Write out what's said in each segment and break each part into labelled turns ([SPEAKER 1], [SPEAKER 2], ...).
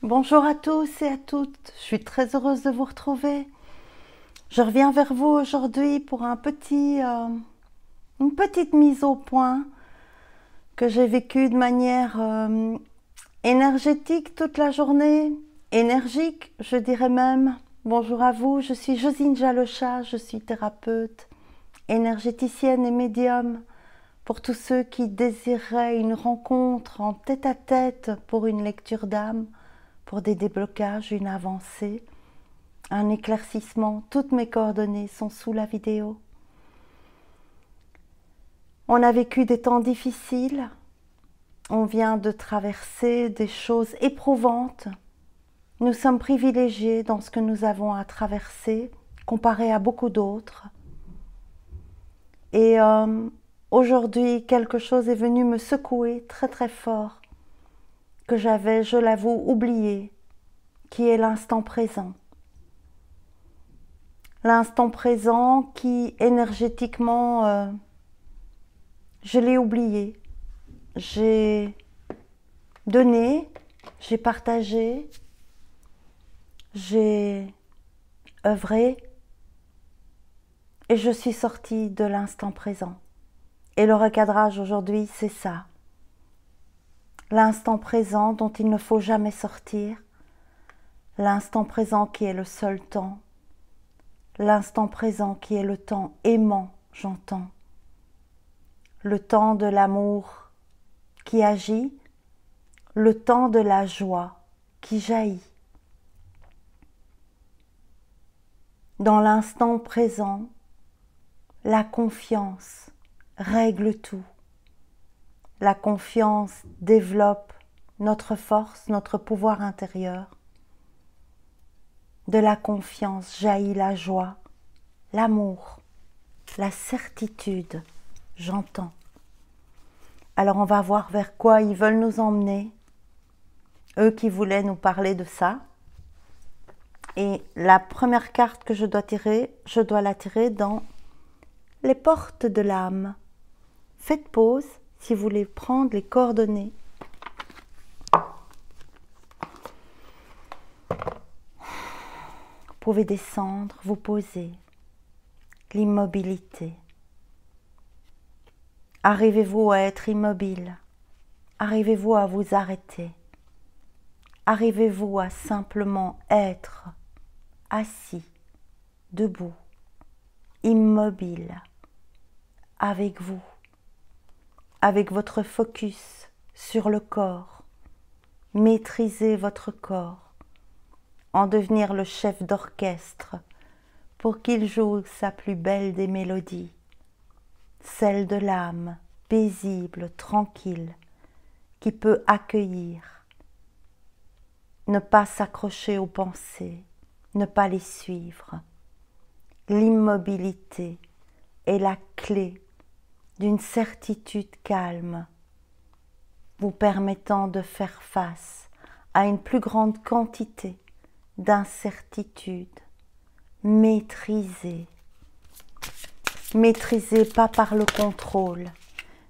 [SPEAKER 1] Bonjour à tous et à toutes, je suis très heureuse de vous retrouver. Je reviens vers vous aujourd'hui pour une petite mise au point que j'ai vécue de manière énergétique toute la journée, énergique je dirais même. Bonjour à vous, je suis Josine Jalocha, je suis thérapeute, énergéticienne et médium. Pour tous ceux qui désireraient une rencontre en tête-à-tête pour une lecture d'âme, pour des déblocages, une avancée, un éclaircissement, toutes mes coordonnées sont sous la vidéo. On a vécu des temps difficiles, on vient de traverser des choses éprouvantes. Nous sommes privilégiés dans ce que nous avons à traverser, comparé à beaucoup d'autres. Et aujourd'hui, quelque chose est venu me secouer très très fort, que j'avais, je l'avoue, oublié, qui est l'instant présent. L'instant présent qui, énergétiquement, je l'ai oublié. J'ai donné, j'ai partagé, j'ai œuvré et je suis sortie de l'instant présent. Et le recadrage aujourd'hui, c'est ça. L'instant présent dont il ne faut jamais sortir, l'instant présent qui est le seul temps, l'instant présent qui est le temps aimant, j'entends, le temps de l'amour qui agit, le temps de la joie qui jaillit. Dans l'instant présent, la confiance règle tout. La confiance développe notre force, notre pouvoir intérieur. De la confiance jaillit la joie, l'amour, la certitude, j'entends. Alors on va voir vers quoi ils veulent nous emmener, eux qui voulaient nous parler de ça. Et la première carte que je dois tirer, je dois la tirer dans les portes de l'âme. Faites pause si vous voulez prendre les coordonnées. Vous pouvez descendre, vous poser. L'immobilité. Arrivez-vous à être immobile? Arrivez-vous à vous arrêter? Arrivez-vous à simplement être assis, debout, immobile, avec vous, avec votre focus sur le corps, maîtrisez votre corps, en devenir le chef d'orchestre pour qu'il joue sa plus belle des mélodies, celle de l'âme, paisible, tranquille, qui peut accueillir, ne pas s'accrocher aux pensées, ne pas les suivre. L'immobilité est la clé d'une certitude calme, vous permettant de faire face à une plus grande quantité d'incertitudes. Maîtrisez. Maîtrisez pas par le contrôle,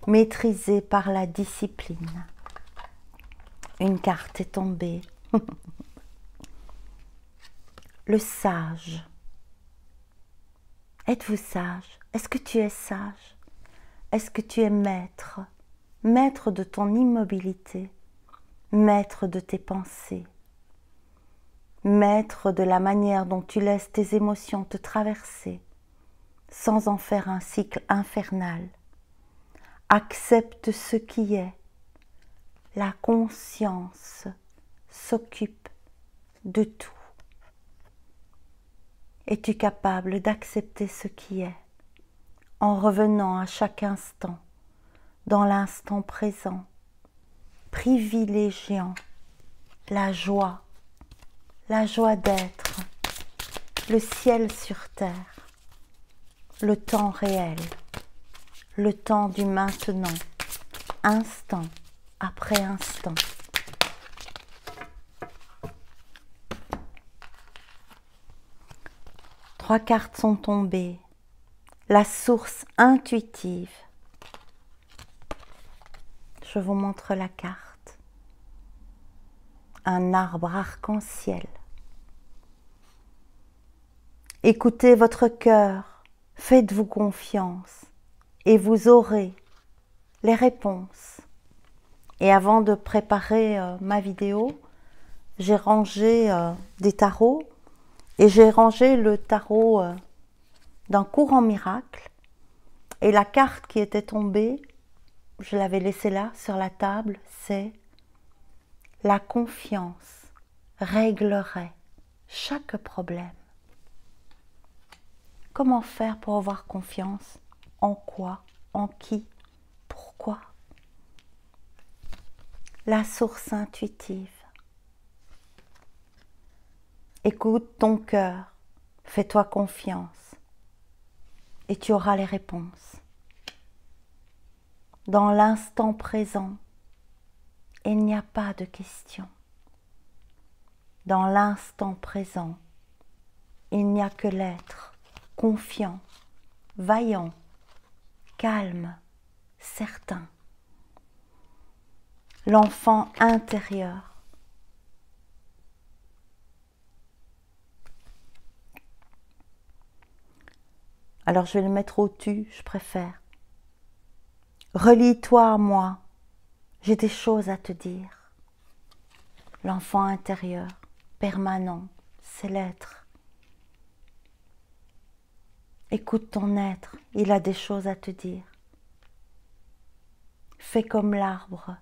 [SPEAKER 1] maîtrisez par la discipline. Une carte est tombée. Le sage. Êtes-vous sage? Est-ce que tu es sage? Est-ce que tu es maître? Maître de ton immobilité, maître de tes pensées, maître de la manière dont tu laisses tes émotions te traverser, sans en faire un cycle infernal. Accepte ce qui est. La conscience s'occupe de tout. Es-tu capable d'accepter ce qui est en revenant à chaque instant dans l'instant présent, privilégiant la joie d'être, le ciel sur terre, le temps réel, le temps du maintenant, instant après instant. Trois cartes sont tombées. La source intuitive. Je vous montre la carte. un arbre arc-en-ciel. Écoutez votre cœur, faites-vous confiance et vous aurez les réponses. Et avant de préparer ma vidéo, j'ai rangé des tarots et j'ai rangé le tarot d'un courant miracle. Et la carte qui était tombée, je l'avais laissée là sur la table, c'est la confiance réglerait chaque problème. Comment faire pour avoir confiance? En quoi? En qui? Pourquoi? La source intuitive. Écoute ton cœur, fais-toi confiance et tu auras les réponses. Dans l'instant présent, il n'y a pas de question. Dans l'instant présent, il n'y a que l'être confiant, vaillant, calme, certain. L'enfant intérieur. Alors je vais le mettre au-dessus, je préfère. Relie-toi à moi, j'ai des choses à te dire. L'enfant intérieur, permanent, c'est l'être. Écoute ton être, il a des choses à te dire. Fais comme l'arbre.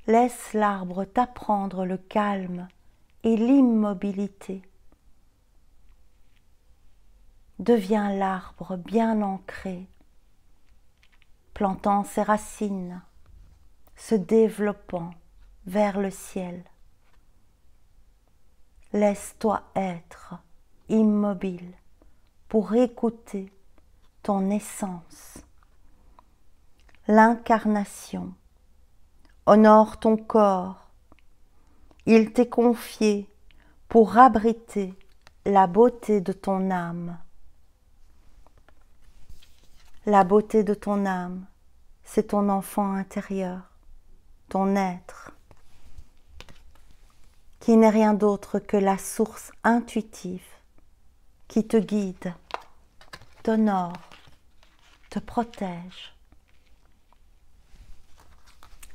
[SPEAKER 1] Laisse l'arbre t'apprendre le calme et l'immobilité. Deviens l'arbre bien ancré, plantant ses racines, se développant vers le ciel. Laisse-toi être immobile pour écouter ton essence. L'incarnation honore ton corps. Il t'est confié pour abriter la beauté de ton âme. La beauté de ton âme, c'est ton enfant intérieur, ton être, qui n'est rien d'autre que la source intuitive qui te guide, t'honore, te protège.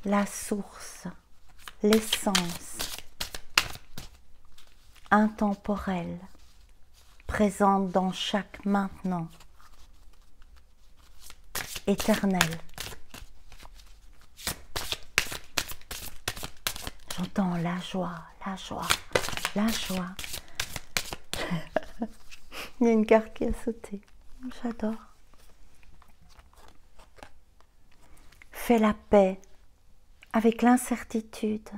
[SPEAKER 1] La source, l'essence intemporelle, présente dans chaque maintenant, éternel. J'entends la joie, la joie, la joie. Il y a une carte qui a sauté. J'adore. Fais la paix avec l'incertitude.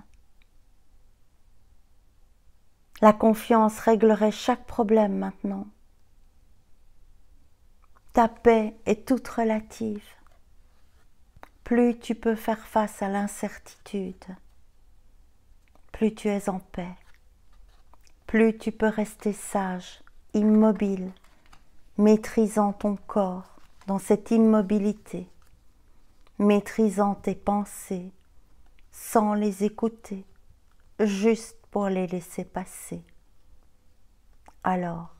[SPEAKER 1] La confiance réglerait chaque problème maintenant. Ta paix est toute relative. Plus tu peux faire face à l'incertitude, plus tu es en paix. Plus tu peux rester sage, immobile, maîtrisant ton corps dans cette immobilité, maîtrisant tes pensées sans les écouter, juste pour les laisser passer. Alors,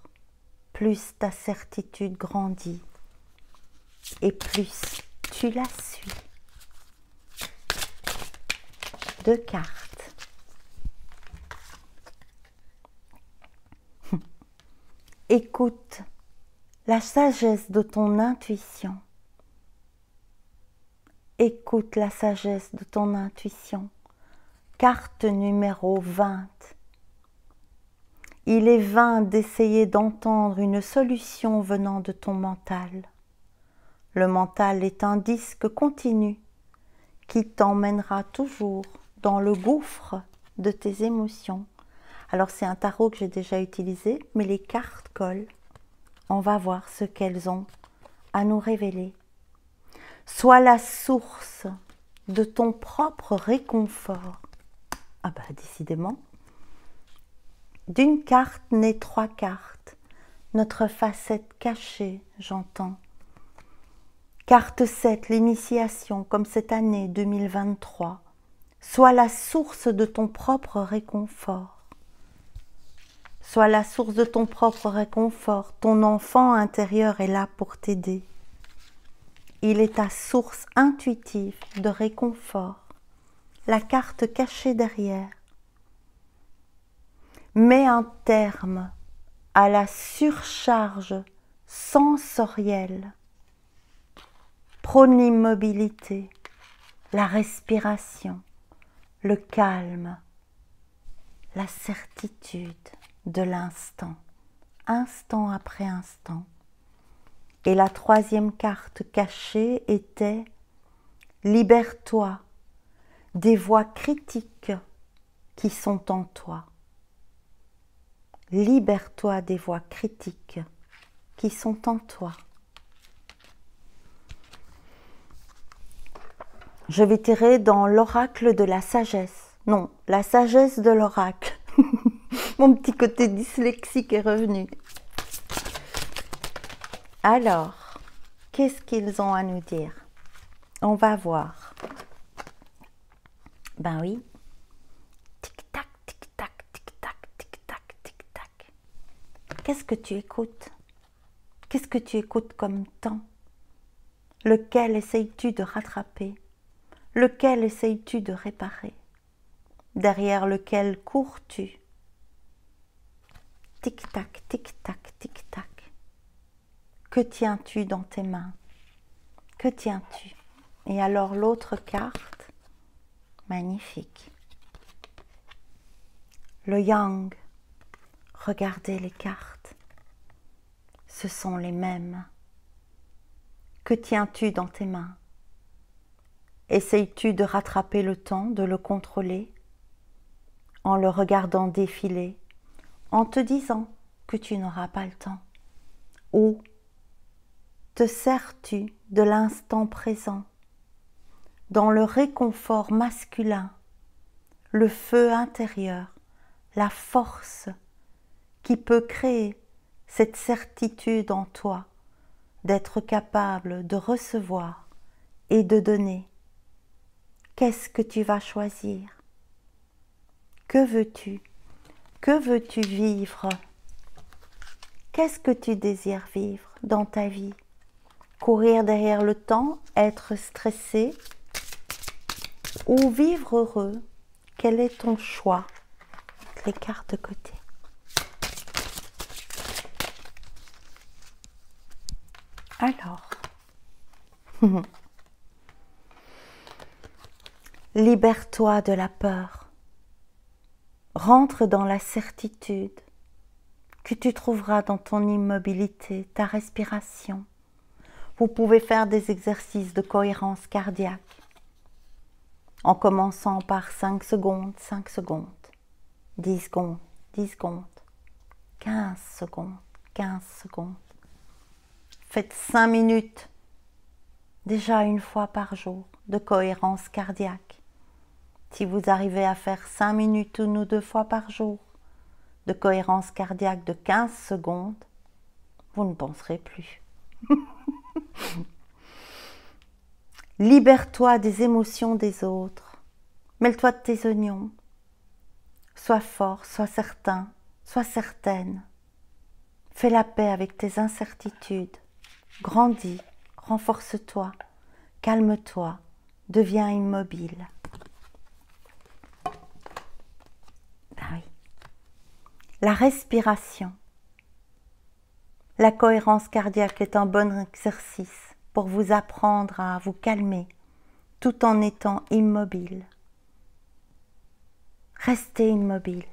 [SPEAKER 1] plus ta certitude grandit et plus tu la suis. 2 cartes. Écoute la sagesse de ton intuition. Écoute la sagesse de ton intuition. Carte numéro 20. Il est vain d'essayer d'entendre une solution venant de ton mental. Le mental est un disque continu qui t'emmènera toujours dans le gouffre de tes émotions. Alors c'est un tarot que j'ai déjà utilisé, mais les cartes collent. On va voir ce qu'elles ont à nous révéler. Sois la source de ton propre réconfort. Ah bah décidément. D'une carte naît 3 cartes. Notre facette cachée, j'entends. Carte 7, l'initiation, comme cette année 2023. Sois la source de ton propre réconfort. Sois la source de ton propre réconfort. Ton enfant intérieur est là pour t'aider. Il est ta source intuitive de réconfort. La carte cachée derrière. Mets un terme à la surcharge sensorielle. Prône l'immobilité, la respiration, le calme, la certitude de l'instant, instant après instant. Et la troisième carte cachée était « Libère-toi des voix critiques qui sont en toi ». Libère-toi des voix critiques qui sont en toi. Je vais tirer dans l'oracle de la sagesse. Non, la sagesse de l'oracle. Mon petit côté dyslexique est revenu. Alors, qu'est-ce qu'ils ont à nous dire? On va voir. Ben oui. Tic-tac, tic-tac, tic-tac, tic-tac, tic-tac. Qu'est-ce que tu écoutes? Qu'est-ce que tu écoutes comme temps? Lequel essayes-tu de rattraper? Lequel essayes-tu de réparer? Derrière lequel cours-tu? Tic-tac, tic-tac, tic-tac. Que tiens-tu dans tes mains? Que tiens-tu? Et alors l'autre carte, magnifique. Le yang. Regardez les cartes. Ce sont les mêmes. Que tiens-tu dans tes mains? Essayes-tu de rattraper le temps, de le contrôler, en le regardant défiler, en te disant que tu n'auras pas le temps? Ou te sers-tu de l'instant présent, dans le réconfort masculin, le feu intérieur, la force qui peut créer cette certitude en toi d'être capable de recevoir et de donner? Qu'est-ce que tu vas choisir? Que veux-tu? Que veux-tu vivre? Qu'est-ce que tu désires vivre dans ta vie? Courir derrière le temps, être stressé ou vivre heureux? Quel est ton choix? Les cartes de côté. Alors, libère-toi de la peur. Rentre dans la certitude que tu trouveras dans ton immobilité, ta respiration. Vous pouvez faire des exercices de cohérence cardiaque en commençant par 5 secondes, 5 secondes, 10 secondes, 10 secondes, 15 secondes, 15 secondes. Faites 5 minutes, déjà une fois par jour, de cohérence cardiaque. Si vous arrivez à faire 5 minutes une ou 2 fois par jour de cohérence cardiaque de 15 secondes, vous ne penserez plus. Libère-toi des émotions des autres. Mêle-toi de tes oignons. Sois fort, sois certain, sois certaine. Fais la paix avec tes incertitudes. Grandis, renforce-toi, calme-toi, deviens immobile. Ben oui. La respiration. La cohérence cardiaque est un bon exercice pour vous apprendre à vous calmer tout en étant immobile. Restez immobile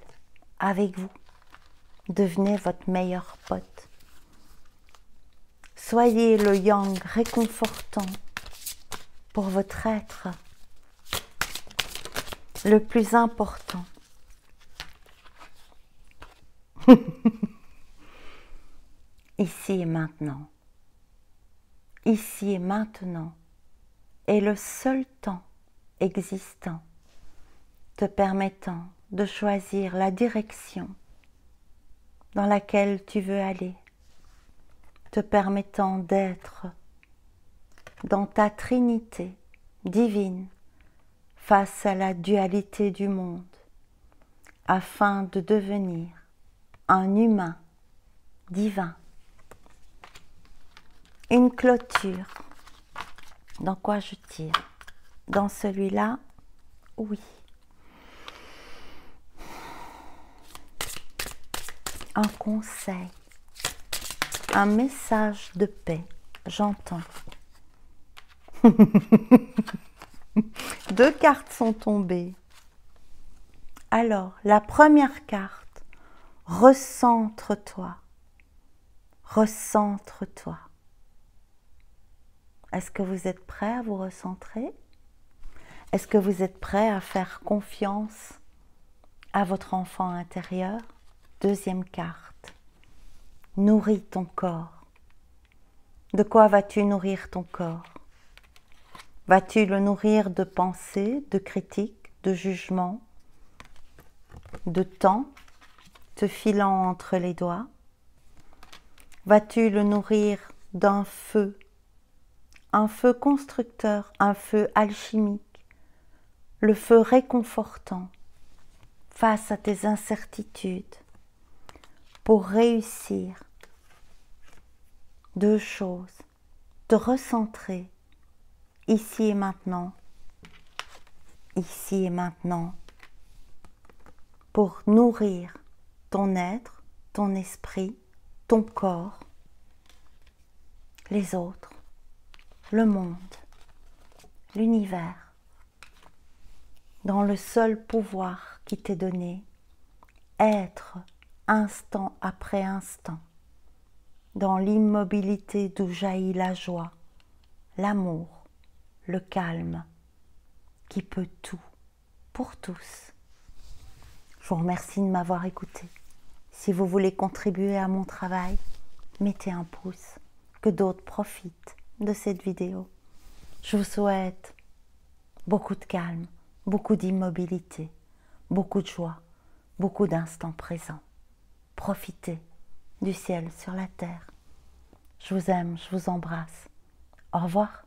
[SPEAKER 1] avec vous. Devenez votre meilleur pote. Soyez le yang réconfortant pour votre être le plus important. Ici et maintenant. Ici et maintenant est le seul temps existant te permettant de choisir la direction dans laquelle tu veux aller, te permettant d'être dans ta trinité divine, face à la dualité du monde, afin de devenir un humain divin. Une clôture. Dans quoi je tire? Dans celui-là, oui. Un conseil, un message de paix, j'entends. 2 cartes sont tombées. Alors, la première carte, recentre-toi. Recentre-toi. Est-ce que vous êtes prêt à vous recentrer? Est-ce que vous êtes prêt à faire confiance à votre enfant intérieur? Deuxième carte, nourris ton corps. De quoi vas-tu nourrir ton corps? Vas-tu le nourrir de pensées, de critiques, de jugements, de temps te filant entre les doigts? Vas-tu le nourrir d'un feu, un feu constructeur, un feu alchimique, le feu réconfortant face à tes incertitudes pour réussir? 2 choses, te recentrer ici et maintenant, pour nourrir ton être, ton esprit, ton corps, les autres, le monde, l'univers, dans le seul pouvoir qui t'est donné, être instant après instant, dans l'immobilité d'où jaillit la joie, l'amour, le calme, qui peut tout, pour tous. Je vous remercie de m'avoir écouté. Si vous voulez contribuer à mon travail, mettez un pouce, que d'autres profitent de cette vidéo. Je vous souhaite beaucoup de calme, beaucoup d'immobilité, beaucoup de joie, beaucoup d'instants présents. Profitez du ciel sur la terre. Je vous aime, je vous embrasse. Au revoir.